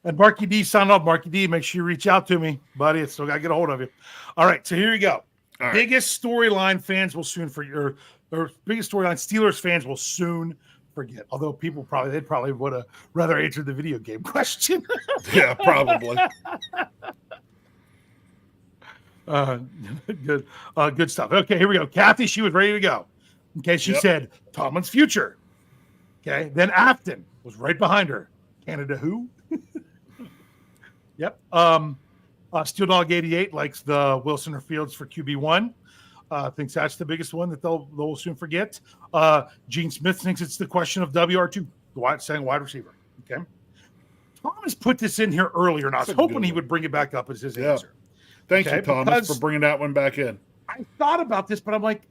And Marky D, sign up. Marky D, make sure you reach out to me, buddy. I still got to get a hold of you. All right, so here you go. All right. Biggest storyline fans will soon forget, or biggest storyline Steelers fans will soon forget. Although they probably would have rather answered the video game question. Yeah, probably. Good stuff. Okay, here we go. Kathy, she was ready to go. Okay, she Yep. said Tomlin's future. Okay, then Afton was right behind her. Canada who? Yep. Steel Dog 88 likes the Wilson or Fields for QB1. Thinks that's the biggest one that they'll soon forget. Gene Smith thinks it's the question of WR2, saying wide receiver. Okay. Thomas put this in here earlier, and I was That's a hoping good he one. would bring it back up as his Yeah. answer. Thank Okay, you, Thomas, because- for bringing that one back in. I thought about this, but I'm like,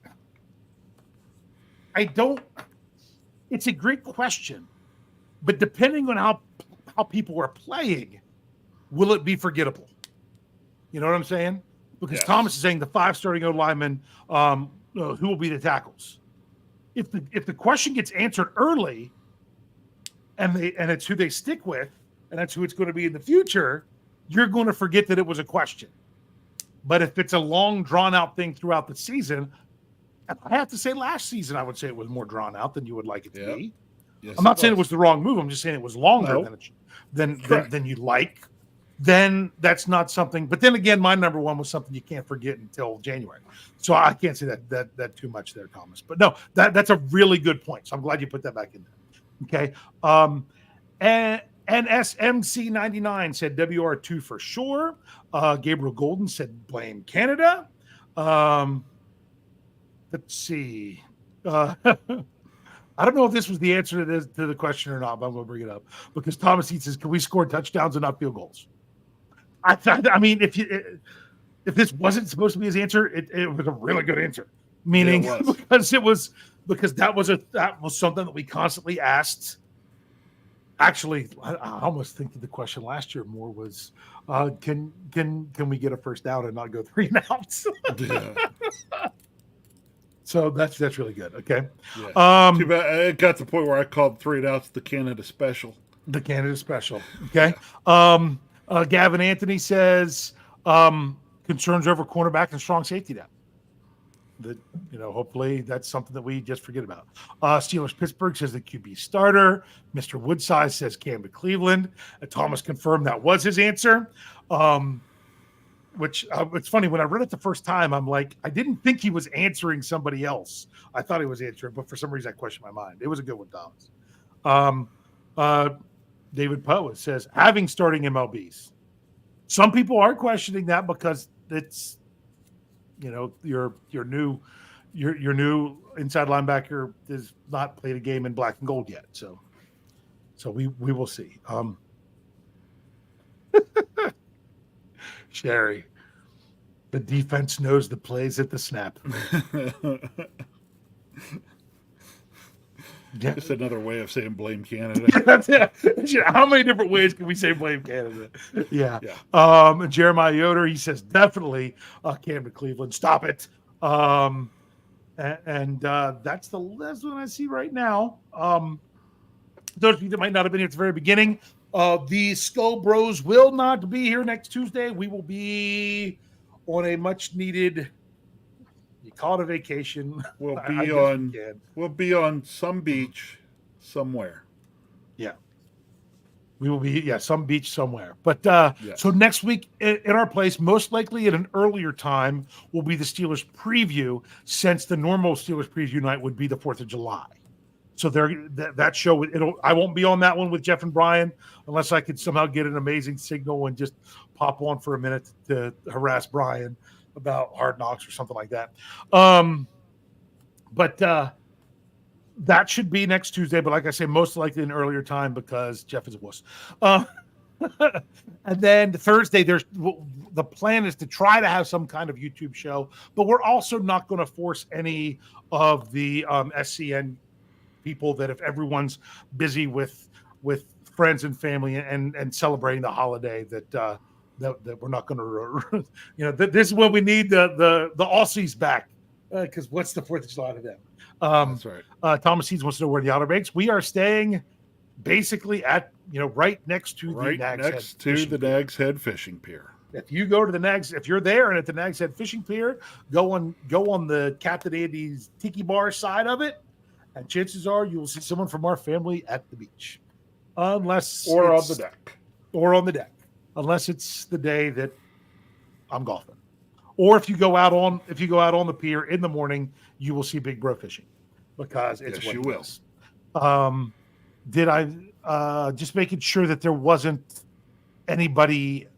it's a great question, but depending on how people are playing, will it be forgettable? You know what I'm saying? Because Yes. Thomas is saying the 5 starting O linemen, who will be the tackles? If the question gets answered early, and it's who they stick with, and that's who it's going to be in the future, you're going to forget that it was a question. But if it's a long, drawn-out thing throughout the season, and I have to say last season I would say it was more drawn out than you would like it to Yep. be. Yes, I'm not saying it was the wrong move. I'm just saying it was longer No. than you'd like. Then that's not something. But then again, my number one was something you can't forget until January. So I can't say that too much there, Thomas. But no, that's a really good point. So I'm glad you put that back in there. Okay. And NSMC99 said WR2 for sure. Gabriel Golden said blame Canada. Let's see. I don't know if this was the answer to the question or not, but I'm going to bring it up because Thomas Eats says, "Can we score touchdowns and not field goals?" I mean, if this wasn't supposed to be his answer, it was a really good answer. Meaning, Yeah, it was. because that was something that we constantly asked. Actually, I almost think that the question last year more was, can we get a first down and not go 3 and outs? Yeah. So that's really good. Okay. Yeah. Too bad it got to the point where I called 3 and outs the Canada special. The Canada special. Okay. Gavin Anthony says concerns over cornerback and strong safety depth. that, hopefully that's something that we just forget about. Steelers Pittsburgh says the QB starter. Mr. Woodsize says Cam to Cleveland. Thomas confirmed that was his answer. Which it's funny, when I read it the first time, I'm like, I didn't think he was answering somebody else. I thought he was answering, but for some reason I questioned my mind. It was a good one, Thomas. David Poe says having starting MLBs. Some people are questioning that because it's, your new inside linebacker has not played a game in black and gold yet. So we will see. Sherry, the defense knows the plays at the snap. Just another way of saying blame Canada. That's it. How many different ways can we say blame Canada? Yeah. Jeremiah Yoder, he says definitely Cam to Cleveland. Stop it. And that's the last one I see right now. Those of you that might not have been here at the very beginning, the Scho Bros will not be here next Tuesday. We will be on a much needed, you call it a vacation. We'll be on some beach somewhere. Yeah. We will be, some beach somewhere. But Yes. So next week in our place, most likely at an earlier time, will be the Steelers preview, since the normal Steelers preview night would be the 4th of July. So that show, I won't be on that one with Jeff and Brian unless I could somehow get an amazing signal and just pop on for a minute to harass Brian about Hard Knocks or something like that. But that should be next Tuesday. But like I say, most likely an earlier time because Jeff is a wuss. And then Thursday, the plan is to try to have some kind of YouTube show, but we're also not going to force any of the SCN people that if everyone's busy with friends and family and celebrating the holiday that we're not going to, this is when we need the Aussies back because what's the 4th of July to them? That's right. Thomas Seeds wants to know where the Outer Banks. We are staying basically at right next to the Nag's Head Fishing Pier. If you go to the Nags, if you're there and at the Nags Head Fishing Pier, go on the Captain Andy's Tiki Bar side of it. And chances are you will see someone from our family at the beach, unless or on the deck, unless it's the day that I'm golfing, or if you go out on the pier in the morning, you will see Big Bro fishing because it's yes, what you it will. Is. Did I just making sure that there wasn't any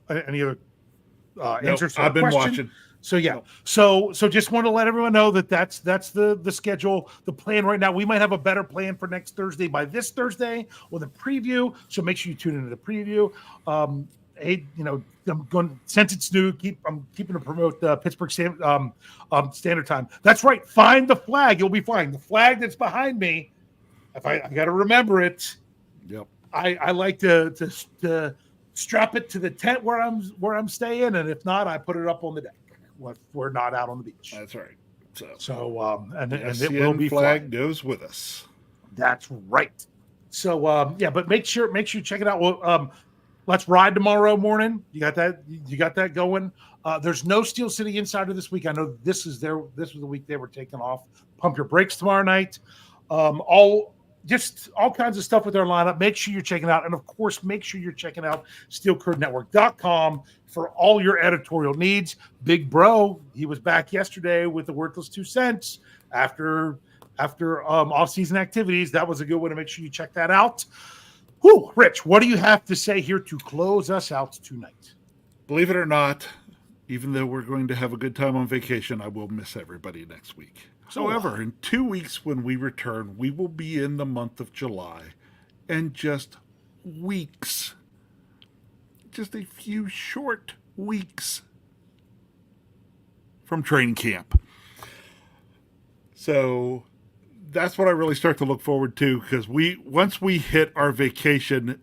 other answers? To I've the been question? watching. So yeah, so just want to let everyone know that that's the schedule, the plan right now. We might have a better plan for next Thursday by this Thursday with a preview. So make sure you tune into the preview. I'm going, since it's new, I'm keeping to promote the Pittsburgh Standard Time. That's right. Find the flag. You'll be fine. The flag that's behind me. If I got to remember it. Yep. I like to strap it to the tent where I'm staying, and if not, I put it up on the deck. We're not out on the beach. That's right. And the it will be flag flying. goes with us. That's right. So but make sure you check it out. Well, let's ride tomorrow morning. You got that going. There's no Steel City Insider this week. I know this was the week they were taking off. Pump Your Brakes tomorrow night. All kinds of stuff with our lineup. Make sure you're checking out. And of course, make sure you're checking out steelcurtainetwork.com for all your editorial needs. Big Bro, he was back yesterday with the Worthless 2 Cents after off-season activities. That was a good one to make sure you check that out. Whew, Rich, what do you have to say here to close us out tonight? Believe it or not, even though we're going to have a good time on vacation, I will miss everybody next week. However, in 2 weeks when we return, we will be in the month of July, and just weeks, just a few short weeks from training camp. So that's what I really start to look forward to, because once we hit our vacation,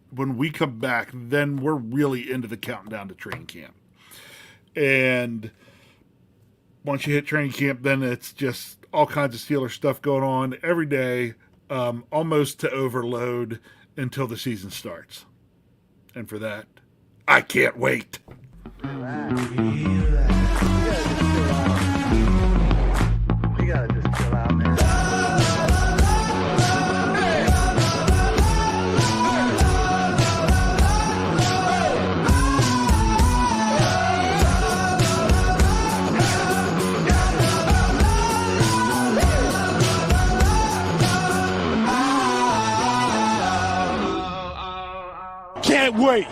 when we come back, then we're really into the countdown to training camp. And once you hit training camp, then it's just all kinds of Steelers stuff going on every day, almost to overload until the season starts. And for that, I can't wait. Relax. Can't wait.